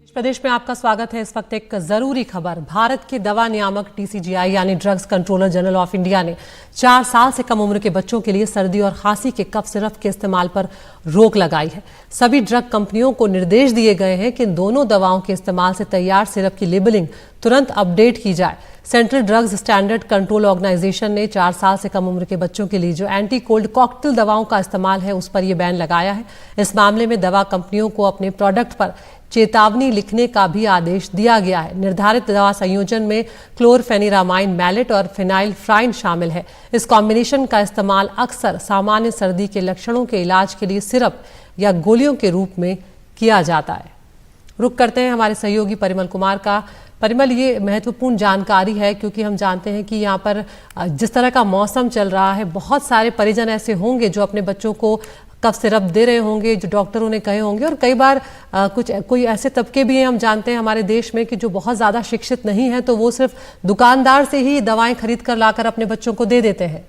प्रदेश में आपका स्वागत है। इस वक्त एक जरूरी खबर। भारत के दवा नियामक DCGI यानी drugs controller general of India ने 4 साल से कम उम्र के बच्चों के लिए सर्दी और खांसी के कफ सिरप के इस्तेमाल पर रोक लगाई है। सभी ड्रग कंपनियों को निर्देश दिए गए हैं कि इन दोनों दवाओं के इस्तेमाल से तैयार सिरप की लेबलिंग तुरंत अपडेट की जाए। Central Drugs Standard Control Organisation ने 4 साल से कम उम्र के बच्चों के लिए जो एंटी कोल्ड कॉकटेल दवाओं का इस्तेमाल है उस पर यह बैन लगाया है। इस मामले में दवा कंपनियों को अपने प्रोडक्ट पर चेतावनी लिखने का भी आदेश दिया गया है। निर्धारित दवा संयोजन में क्लोरफेनिरामाइन मैलेट और फिनाइलफ्राइन शामिल है। इस कॉम्बिनेशन का इस्तेमाल अक्सर सामान्य सर्दी के लक्षणों के इलाज के लिए सिरप या गोलियों के रूप में किया जाता है। रुक करते हैं हमारे सहयोगी परिमल कुमार का। परिमल, ये महत्वपूर्ण जानकारी है क्योंकि हम जानते हैं कि यहाँ पर जिस तरह का मौसम चल रहा है, बहुत सारे परिजन ऐसे होंगे जो अपने बच्चों को कफ सिरप दे रहे होंगे, जो डॉक्टरों ने कहे होंगे, और कई बार कोई ऐसे तबके भी हैं हम जानते हैं हमारे देश में कि जो बहुत ज़्यादा शिक्षित नहीं है, तो वो सिर्फ दुकानदार से ही दवाएं खरीद कर लाकर अपने बच्चों को दे देते हैं।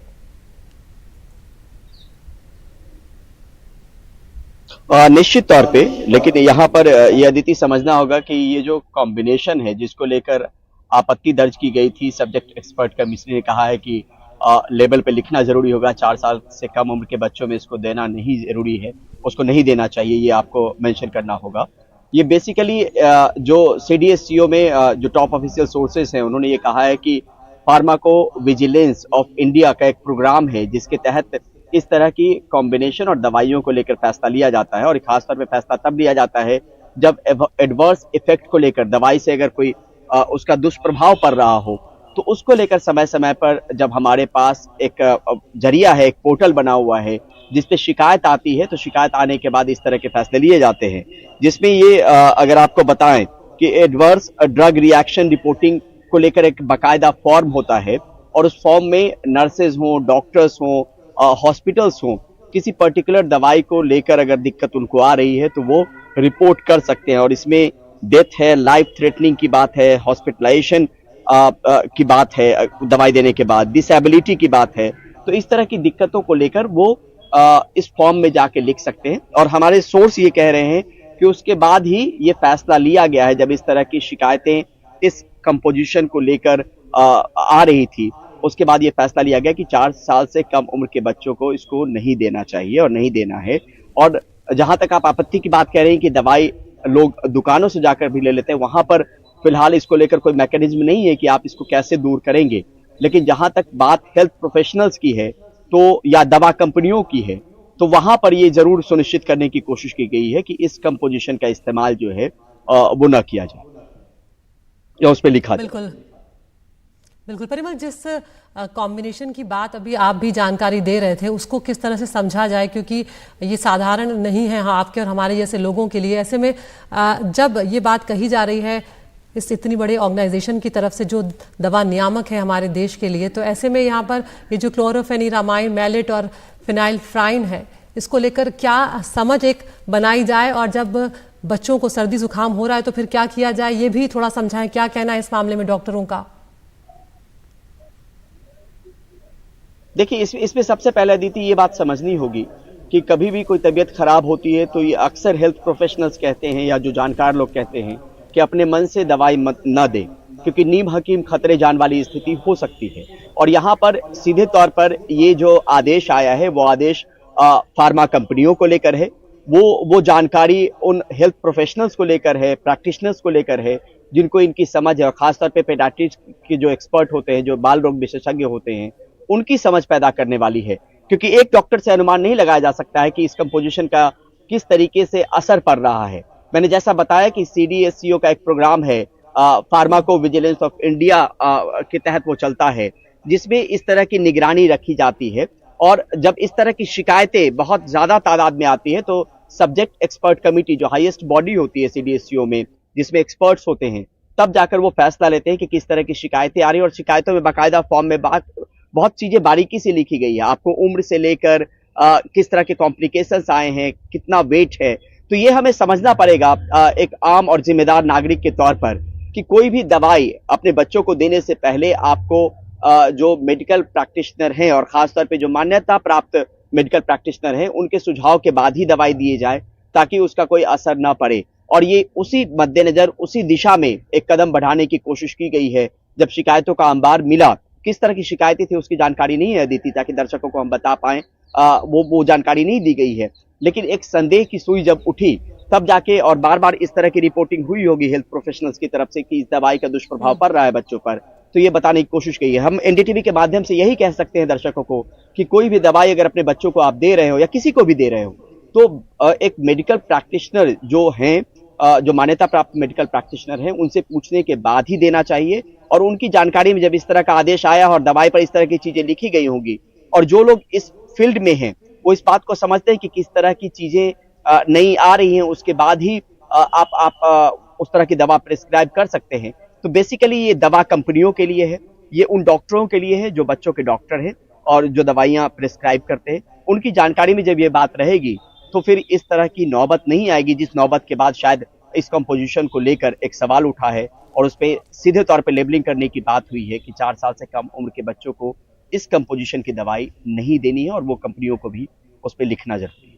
निश्चित तौर पे, लेकिन यहाँ पर ये अदिति समझना होगा कि ये जो कॉम्बिनेशन है जिसको लेकर आपत्ति दर्ज की गई थी, सब्जेक्ट एक्सपर्ट कमीशन ने कहा है कि लेबल पे लिखना जरूरी होगा, 4 साल से कम उम्र के बच्चों में इसको देना नहीं जरूरी है, उसको नहीं देना चाहिए, ये आपको मेंशन करना होगा। ये बेसिकली जो CDSCO में जो टॉप ऑफिशियल सोर्सेस हैं उन्होंने ये कहा है कि फार्माको विजिलेंस ऑफ इंडिया का एक प्रोग्राम है जिसके तहत इस तरह की कॉम्बिनेशन और दवाइयों को लेकर फैसला लिया जाता है, और खासतौर पे फैसला तब लिया जाता है जब एडवर्स इफेक्ट को लेकर दवाई से अगर कोई उसका दुष्प्रभाव पड़ रहा हो, तो उसको लेकर समय समय पर जब हमारे पास एक जरिया है, एक पोर्टल बना हुआ है जिसपे शिकायत आती है, तो शिकायत आने के बाद इस तरह के फैसले लिए जाते हैं, जिसमें ये अगर आपको बताएं कि एडवर्स ड्रग रिएक्शन रिपोर्टिंग को लेकर एक बाकायदा फॉर्म होता है, और उस फॉर्म में नर्सेज हों, डॉक्टर्स हों, हॉस्पिटल्स हों, किसी पर्टिकुलर दवाई को लेकर अगर दिक्कत उनको आ रही है तो वो रिपोर्ट कर सकते हैं, और इसमें डेथ है, लाइफ थ्रेटनिंग की बात है, हॉस्पिटलाइजेशन की बात है दवाई देने के बाद, डिसेबिलिटी की बात है, तो इस तरह की दिक्कतों को लेकर वो इस फॉर्म में जाके लिख सकते हैं। और हमारे सोर्स ये कह रहे हैं कि उसके बाद ही ये फैसला लिया गया है, जब इस तरह की शिकायतें इस कंपोजिशन को लेकर आ रही थी, उसके बाद ये फैसला लिया गया कि 4 साल से कम उम्र के बच्चों को इसको नहीं देना चाहिए और नहीं देना है। और जहां तक आप आपत्ति की बात कह रहे हैं कि दवाई लोग दुकानों से जाकर भी ले लेते हैं, वहां पर फिलहाल इसको लेकर कोई मैकेनिज्म नहीं है कि आप इसको कैसे दूर करेंगे। लेकिन जहां तक बात हेल्थ प्रोफेशनल्स की है तो या दवा कंपनियों की है, तो वहां पर ये जरूर सुनिश्चित करने की कोशिश की गई है कि इस कंपोजिशन का इस्तेमाल जो है वो न किया जाए या उस पर लिखा जाए। बिल्कुल बिल्कुल परिमल, जिस कॉम्बिनेशन की बात अभी आप भी जानकारी दे रहे थे उसको किस तरह से समझा जाए, क्योंकि ये साधारण नहीं है आपके और हमारे जैसे लोगों के लिए। ऐसे में जब ये बात कही जा रही है इस इतनी बड़ी ऑर्गेनाइजेशन की तरफ से जो दवा नियामक है हमारे देश के लिए, तो ऐसे में यहाँ पर ये जो क्लोरोफेनिरामाइन मैलेट और फिनाइलफ्राइन है, इसको लेकर क्या समझ एक बनाई जाए, और जब बच्चों को सर्दी जुकाम हो रहा है तो फिर क्या किया जाए, ये भी थोड़ा समझाएं। क्या कहना है इस मामले में डॉक्टरों का? देखिए, इसमें सबसे पहले अदिति ये बात समझनी होगी कि कभी भी कोई तबीयत खराब होती है तो ये अक्सर हेल्थ प्रोफेशनल्स कहते हैं या जो जानकार लोग कहते हैं कि अपने मन से दवाई मत न दें, क्योंकि नीम हकीम खतरे जान वाली स्थिति हो सकती है। और यहाँ पर सीधे तौर पर ये जो आदेश आया है वो आदेश फार्मा कंपनियों को लेकर है, वो जानकारी उन हेल्थ प्रोफेशनल्स को लेकर है, प्रैक्टिशनर्स को लेकर है, जिनको इनकी समझ है, और खासतौर पर पेडियाट्रिक्स के जो एक्सपर्ट होते हैं, जो बाल रोग विशेषज्ञ होते हैं, उनकी समझ पैदा करने वाली है। क्योंकि एक डॉक्टर से अनुमान नहीं लगाया जा सकता है कि इस कंपोजिशन का किस तरीके से असर पड़ रहा है। मैंने जैसा बताया कि CDSCO का एक प्रोग्राम है, फार्माको विजिलेंस ऑफ इंडिया के तहत वो चलता है, जिसमें इस तरह की निगरानी रखी जाती है। और जब इस तरह की शिकायतें बहुत ज्यादा तादाद में आती है तो सब्जेक्ट एक्सपर्ट कमिटी, जो हाईएस्ट बॉडी होती है CDSCO में, जिसमें एक्सपर्ट्स होते हैं, तब जाकर वो फैसला लेते हैं कि किस तरह की शिकायतें आ रही है। और शिकायतों में बाकायदा फॉर्म में बहुत चीजें बारीकी से लिखी गई है, आपको उम्र से लेकर किस तरह के कॉम्प्लिकेशंस आए हैं, कितना वेट है। तो ये हमें समझना पड़ेगा एक आम और जिम्मेदार नागरिक के तौर पर कि कोई भी दवाई अपने बच्चों को देने से पहले आपको जो मेडिकल प्रैक्टिशनर हैं, और खासतौर पे जो मान्यता प्राप्त मेडिकल प्रैक्टिशनर हैं, उनके सुझाव के बाद ही दवाई दिए जाए, ताकि उसका कोई असर ना पड़े। और ये उसी मद्देनजर उसी दिशा में एक कदम बढ़ाने की कोशिश की गई है। जब शिकायतों का अंबार मिला, किस तरह की शिकायतें थी उसकी जानकारी नहीं है दी, ताकि दर्शकों को हम बता पाएं, वो जानकारी नहीं दी गई है। लेकिन एक संदेह की सुई जब उठी, तब जाके, और बार बार इस तरह की रिपोर्टिंग हुई होगी हेल्थ प्रोफेशनल्स की तरफ से कि इस दवाई का दुष्प्रभाव पड़ रहा है बच्चों पर, तो ये बताने की कोशिश की है। हम एनडीटीवी के माध्यम से यही कह सकते हैं दर्शकों को कि कोई भी दवाई अगर अपने बच्चों को आप दे रहे हो या किसी को भी दे रहे हो, तो एक मेडिकल प्रैक्टिशनर जो हैं, जो मान्यता प्राप्त मेडिकल प्रैक्टिशनर हैं, उनसे पूछने के बाद ही देना चाहिए। और उनकी जानकारी में जब इस तरह का आदेश आया और दवाई पर इस तरह की चीजें लिखी गई होंगी, और जो लोग इस फील्ड में हैं वो इस बात को समझते हैं कि किस तरह की चीजें नहीं आ रही हैं, उसके बाद ही आप उस तरह की दवा प्रिस्क्राइब कर सकते हैं। तो बेसिकली ये दवा कंपनियों के लिए है, ये उन डॉक्टरों के लिए है जो बच्चों के डॉक्टर हैं और जो दवाइयां प्रिस्क्राइब करते हैं। उनकी जानकारी में जब ये बात रहेगी तो फिर इस तरह की नौबत नहीं आएगी, जिस नौबत के बाद शायद इस कंपोजिशन को लेकर एक सवाल उठा है और उस पर सीधे तौर पर लेबलिंग करने की बात हुई है कि 4 साल से कम उम्र के बच्चों को इस कंपोजिशन की दवाई नहीं देनी है, और वो कंपनियों को भी उस पर लिखना जरूरी है।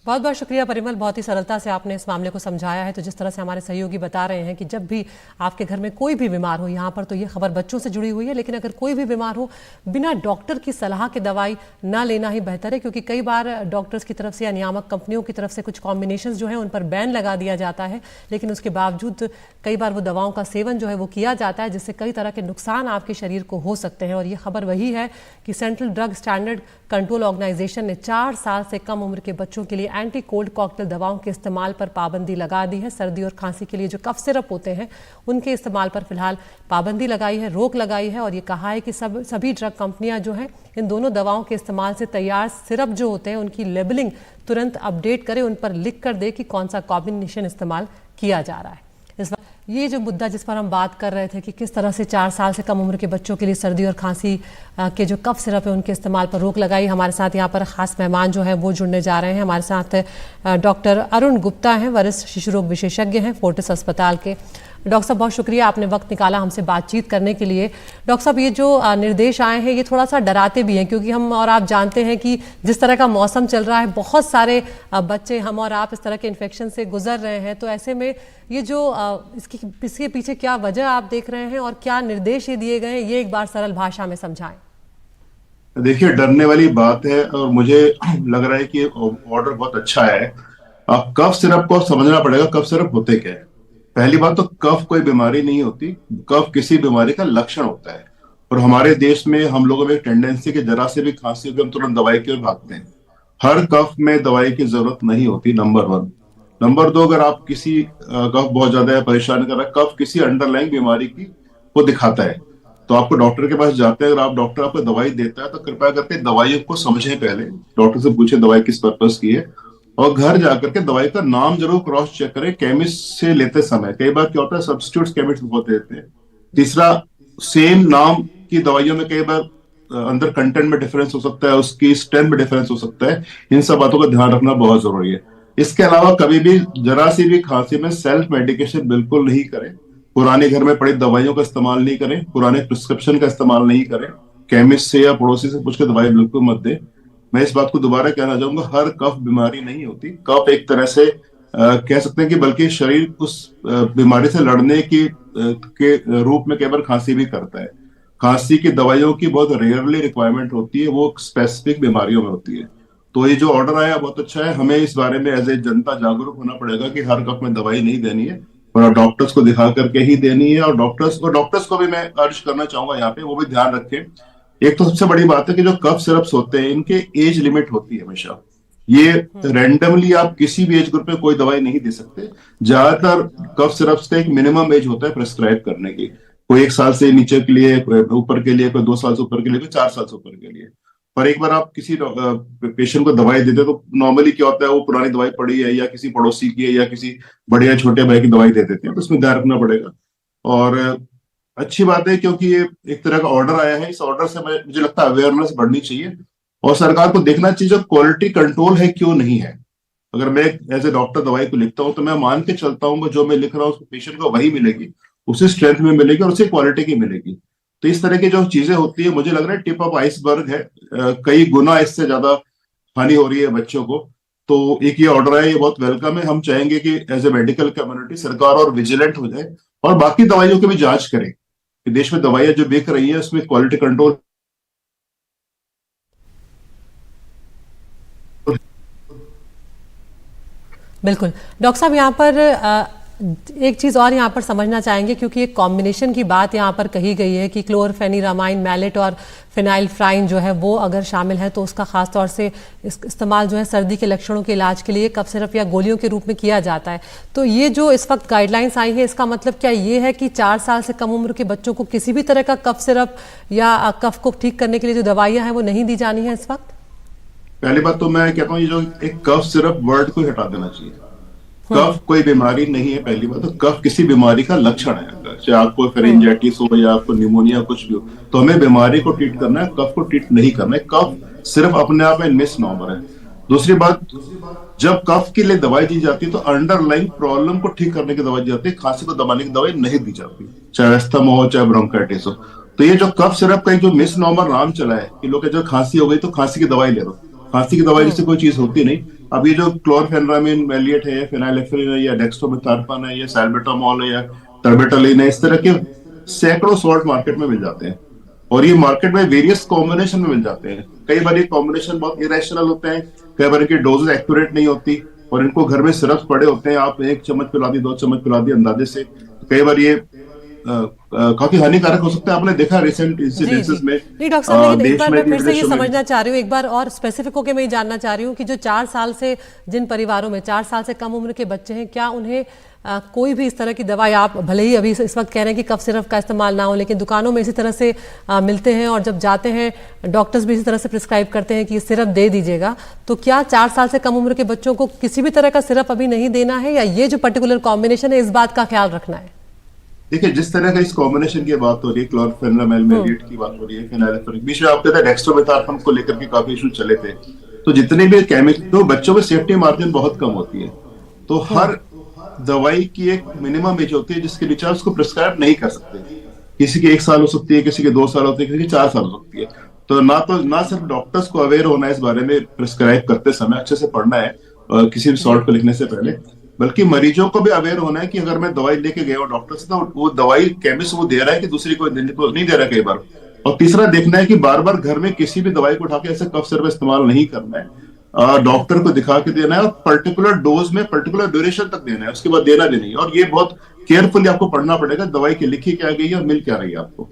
बहुत बहुत शुक्रिया परिमल, बहुत ही सरलता से आपने इस मामले को समझाया है। तो जिस तरह से हमारे सहयोगी बता रहे हैं कि जब भी आपके घर में कोई भी बीमार हो, यहाँ पर तो ये खबर बच्चों से जुड़ी हुई है, लेकिन अगर कोई भी बीमार हो, बिना डॉक्टर की सलाह के दवाई ना लेना ही बेहतर है, क्योंकि कई बार डॉक्टर्स की तरफ से या नियामक कंपनियों की तरफ से कुछ कॉम्बिनेशन जो है उन पर बैन लगा दिया जाता है, लेकिन उसके बावजूद कई बार वो दवाओं का सेवन जो है वो किया जाता है, जिससे कई तरह के नुकसान आपके शरीर को हो सकते हैं। और ये खबर वही है कि Central Drug Standard Control Organisation ने 4 साल से कम उम्र के बच्चों के लिए एंटी कोल्ड कॉकटेल दवाओं के इस्तेमाल पर पाबंदी लगा दी है। सर्दी और खांसी के लिए जो कफ सिरप होते हैं उनके इस्तेमाल पर फिलहाल पाबंदी लगाई है, रोक लगाई है। और ये कहा है कि सभी ड्रग कंपनियां जो हैं इन दोनों दवाओं के इस्तेमाल से तैयार सिरप जो होते हैं उनकी लेबलिंग तुरंत अपडेट करें, उन पर लिख कर दे कि कौन सा कॉम्बिनेशन इस्तेमाल किया जा रहा है। इस बार ये जो मुद्दा जिस पर हम बात कर रहे थे कि किस तरह से 4 साल से कम उम्र के बच्चों के लिए सर्दी और खांसी के जो कफ सिरप है उनके इस्तेमाल पर रोक लगाई, हमारे साथ यहाँ पर खास मेहमान जो है वो जुड़ने जा रहे हैं। हमारे साथ डॉक्टर अरुण गुप्ता हैं, वरिष्ठ शिशु रोग विशेषज्ञ हैं फोर्टिस अस्पताल के। डॉक्टर साहब बहुत शुक्रिया, आपने वक्त निकाला हमसे बातचीत करने के लिए। डॉक्टर साहब, ये जो निर्देश आए हैं ये थोड़ा सा डराते भी हैं, क्योंकि हम और आप जानते हैं कि जिस तरह का मौसम चल रहा है, बहुत सारे बच्चे, हम और आप इस तरह के इन्फेक्शन से गुजर रहे हैं। तो ऐसे में ये जो इसके पीछे क्या वजह आप देख रहे हैं और क्या निर्देश ये दिए गए हैं, ये एक बार सरल भाषा में समझाएं। देखिए, डरने वाली बात है और मुझे लग रहा है कि ऑर्डर बहुत अच्छा है। आप कफ सिरप को समझना पड़ेगा, कफ सिरप होते क्या है। पहली बात तो कफ कोई बीमारी नहीं होती, कफ किसी बीमारी का लक्षण होता है। और हमारे देश में हम लोगों में एक टेंडेंसी कि जरा से भी खांसी होगी हम तुरंत दवाई की ओर भागते हैं। हर कफ में दवाई की जरूरत नहीं होती, नंबर 1। नंबर 2, अगर आप किसी कफ बहुत ज्यादा है, परेशान कर रहा है, कफ किसी अंडरलाइंग बीमारी की वो दिखाता है, तो आपको डॉक्टर के पास जाते हैं। अगर आप डॉक्टर आपको दवाई देता है तो कृपया करके दवाइयों को समझें, पहले डॉक्टर से पूछे दवाई किस पर्पस की है, और घर जाकर के दवाई का नाम जरूर क्रॉस चेक करें केमिस्ट से लेते समय। कई बार क्या होता है, सब्स्टिट्यूट केमिस्ट बहुत देते हैं। तीसरा, सेम नाम की दवाइयों में कई बार अंदर कंटेंट में डिफरेंस हो सकता है, उसकी स्ट्रेंथ में डिफरेंस हो सकता है। इन सब बातों का ध्यान रखना बहुत जरूरी है। इसके अलावा कभी भी जरा सी भी खांसी में सेल्फ मेडिकेशन बिल्कुल नहीं करें। पुराने घर में पड़ी दवाइयों का इस्तेमाल नहीं करें, पुराने प्रिस्क्रिप्शन का इस्तेमाल नहीं करें। केमिस्ट से या पड़ोसी से पूछ के दवाई बिल्कुल मत दें। मैं इस बात को दोबारा कहना चाहूंगा, हर कफ बीमारी नहीं होती। कफ एक तरह से कह सकते हैं कि बल्कि शरीर उस बीमारी से लड़ने के रूप में कई बार खांसी भी करता है। खांसी की दवाइयों की बहुत रेयरली रिक्वायरमेंट होती है, वो स्पेसिफिक बीमारियों में होती है। तो ये जो ऑर्डर आया बहुत अच्छा है। हमें इस बारे में एज ए जनता जागरूक होना पड़ेगा कि हर कफ में दवाई नहीं देनी है और डॉक्टर्स को दिखा करके ही देनी है। और डॉक्टर्स को भी मैं अर्ज करना चाहूंगा यहाँ पे, वो भी ध्यान रखें। एक तो सबसे बड़ी बात है कि जो कफ सिरप्स होते हैं इनके एज लिमिट होती है हमेशा। ये रैंडमली आप किसी भी एज ग्रुप में कोई दवाई नहीं दे सकते। ज्यादातर कफ सिरप्स का एक मिनिमम एज होता है प्रेस्क्राइब करने की। कोई 1 साल से नीचे के लिए, ऊपर के लिए, कोई 2 साल से ऊपर के लिए, कोई 4 साल से ऊपर के लिए। पर एक बार आप किसी पेशेंट को दवाई देते तो नॉर्मली क्या होता है, वो पुरानी दवाई पड़ी है या किसी पड़ोसी की है या किसी बड़े या छोटे भाई की दवाई दे देते हैं, तो उसमें ध्यान रखना पड़ेगा। और अच्छी बात है क्योंकि ये एक तरह का ऑर्डर आया है। इस ऑर्डर से मुझे लगता है अवेयरनेस बढ़नी चाहिए और सरकार को देखना चाहिए जो क्वालिटी कंट्रोल है क्यों नहीं है। अगर मैं एज ए डॉक्टर दवाई को लिखता हूँ तो मैं मान के चलता हूँ जो मैं लिख रहा हूँ पेशेंट को वही मिलेगी, उसी स्ट्रेंथ में मिलेगी और उसी क्वालिटी की मिलेगी। तो इस तरह की जो चीजें होती है, मुझे लग रहा है टिप ऑफ आइसबर्ग है। कई गुना इससे ज्यादा हानि हो रही है बच्चों को। तो एक ये ऑर्डर है, ये बहुत वेलकम है। हम चाहेंगे कि एज ए मेडिकल कम्युनिटी सरकार और विजिलेंट हो जाए और बाकी दवाइयों की भी जांच करे कि देश में दवाइयां जो बिक रही है उसमें क्वालिटी कंट्रोल। बिल्कुल डॉक्टर साहब, यहाँ पर एक चीज़ और यहाँ पर समझना चाहेंगे, क्योंकि एक कॉम्बिनेशन की बात यहाँ पर कही गई है कि क्लोरफेनिरामाइन, मैलेट और फिनाइलफ्राइन जो है वो अगर शामिल है तो उसका खास तौर से इस्तेमाल जो है सर्दी के लक्षणों के इलाज के लिए कफ सिरप या गोलियों के रूप में किया जाता है। तो ये जो इस वक्त गाइडलाइंस आई है, इसका मतलब क्या ये है कि 4 साल से कम उम्र के बच्चों को किसी भी तरह का कफ सिरप या कफ को ठीक करने के लिए जो दवाइयाँ हैं वो नहीं दी जानी है इस वक्त? पहली बात तो मैं कहता हूँ ये जो एक कफ सिरप वर्ड को हटा देना चाहिए। कफ कोई बीमारी नहीं है। पहली बात तो कफ किसी बीमारी का लक्षण है। चाहे आपको फेरिंजाइटिस हो या आपको निमोनिया कुछ भी हो, तो हमें बीमारी को ट्रीट करना है, कफ को ट्रीट नहीं करना है। कफ सिर्फ अपने आप में मिसनॉमर है। दूसरी बात, जब कफ के लिए दवाई दी जाती है तो अंडरलाइंग प्रॉब्लम को ठीक करने की दवाई दी जाती है, खांसी को दबाने की दवाई नहीं दी जाती, चाहे अस्थमा हो चाहे ब्रोंकाइटिस हो। तो ये जो कफ सिरप का जो मिसनॉमर नाम चला है कि लोग जो खांसी हो गई तो खांसी की दवाई ले लो, खांसी की दवाई जिससे कोई चीज होती नहीं। अब ये जो क्लोरफेनिरामाइन, मैलिएट है, फिनाइलेफ्रिन है, या डेक्स्ट्रोमेथार्पन है, या सैल्बुटामॉल है, या टर्बेटालिन है, इस तरह के सैकड़ों सॉल्ट मार्केट में मिल जाते हैं और ये मार्केट में वेरियस कॉम्बिनेशन में मिल जाते हैं। कई बार ये कॉम्बिनेशन बहुत इरेशनल होते हैं, कई बार इनकी डोजेज एक्यूरेट नहीं होती और इनको घर में सिरप पड़े होते हैं, आप 1 चम्मच पिला दी, 2 चम्मच पिला दी अंदाजे से। कई बार ये काफी हानिकारक हो सकता है। आपने देखा रिसेंट इंसिडेंसेस में। नहीं डॉक्टर साहब, लेकिन एक बार मैं फिर से ये समझना चाह रही हूँ, एक बार और स्पेसिफिक होकर मैं ये जानना चाह रही हूँ कि जो 4 साल से, जिन परिवारों में 4 साल से कम उम्र के बच्चे हैं, क्या उन्हें कोई भी इस तरह की दवाई, आप भले ही अभी इस वक्त कह रहे हैं कि कफ सिरप का इस्तेमाल ना हो, लेकिन दुकानों में इसी तरह से मिलते हैं और जब जाते हैं डॉक्टर्स भी इसी तरह से प्रिस्क्राइब करते हैं कि ये सिरप दे दीजिएगा, तो क्या 4 साल से कम उम्र के बच्चों को किसी भी तरह का सिरप अभी नहीं देना है, या ये जो पर्टिकुलर कॉम्बिनेशन है इस बात का ख्याल रखना है? देखिए, जिस तरह का इस कॉम्बिनेशन की बात हो रही है, क्लोरफेनिरामाइन, मैलिएट की बात हो रही है, फिनाइलेफ्रिन, बीच में आप कहते हैं डेक्स्ट्रोमेथार्पन को लेकर के काफी इशू चले थे। तो जितने भी केमिकल, तो बच्चों में सेफ्टी मार्जिन बहुत कम होती है, तो हर दवाई की एक मिनिमम एज होती है जिसके नीचे आप उसको प्रिस्क्राइब नहीं कर सकते। किसी की 1 साल हो सकती है, किसी के 2 साल होती है, किसी की 4 साल हो सकती है। तो ना सिर्फ डॉक्टर्स को अवेयर होना है इस बारे में, प्रिस्क्राइब करते समय अच्छे से पढ़ना है किसी भी सॉल्ट को लिखने से पहले, बल्कि मरीजों को भी अवेयर होना है कि अगर मैं दवाई लेके गया हूँ डॉक्टर से, तो वो दवाई केमिस्ट वो दे रहा है कि दूसरी कोई नहीं दे रहा कई बार। और तीसरा देखना है कि बार बार घर में किसी भी दवाई को उठा के ऐसे कफ सिरप इस्तेमाल नहीं करना है। डॉक्टर को दिखा के देना है और पर्टिकुलर डोज में पर्टिकुलर ड्यूरेशन तक देना है, उसके बाद देना भी नहीं। और ये बहुत केयरफुली आपको पढ़ना पड़ेगा दवाई की लिखी क्या गई है और मिल क्या रही है आपको।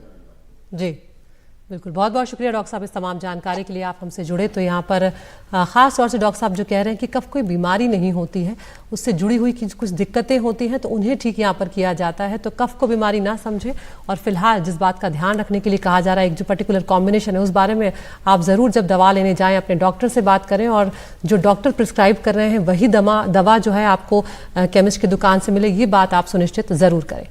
जी बिल्कुल, बहुत बहुत शुक्रिया डॉक्टर साहब इस तमाम जानकारी के लिए। आप हमसे जुड़े तो यहाँ पर ख़ास तौर से डॉक्टर साहब जो कह रहे हैं कि कफ कोई बीमारी नहीं होती है, उससे जुड़ी हुई कुछ दिक्कतें होती हैं तो उन्हें ठीक यहाँ पर किया जाता है। तो कफ को बीमारी ना समझे, और फिलहाल जिस बात का ध्यान रखने के लिए कहा जा रहा है, एक जो पर्टिकुलर कॉम्बिनेशन है उस बारे में आप ज़रूर जब दवा लेने जाएँ अपने डॉक्टर से बात करें, और जो डॉक्टर प्रिस्क्राइब कर रहे हैं वही दवा जो है आपको केमिस्ट की दुकान से मिले, ये बात आप सुनिश्चित ज़रूर करें।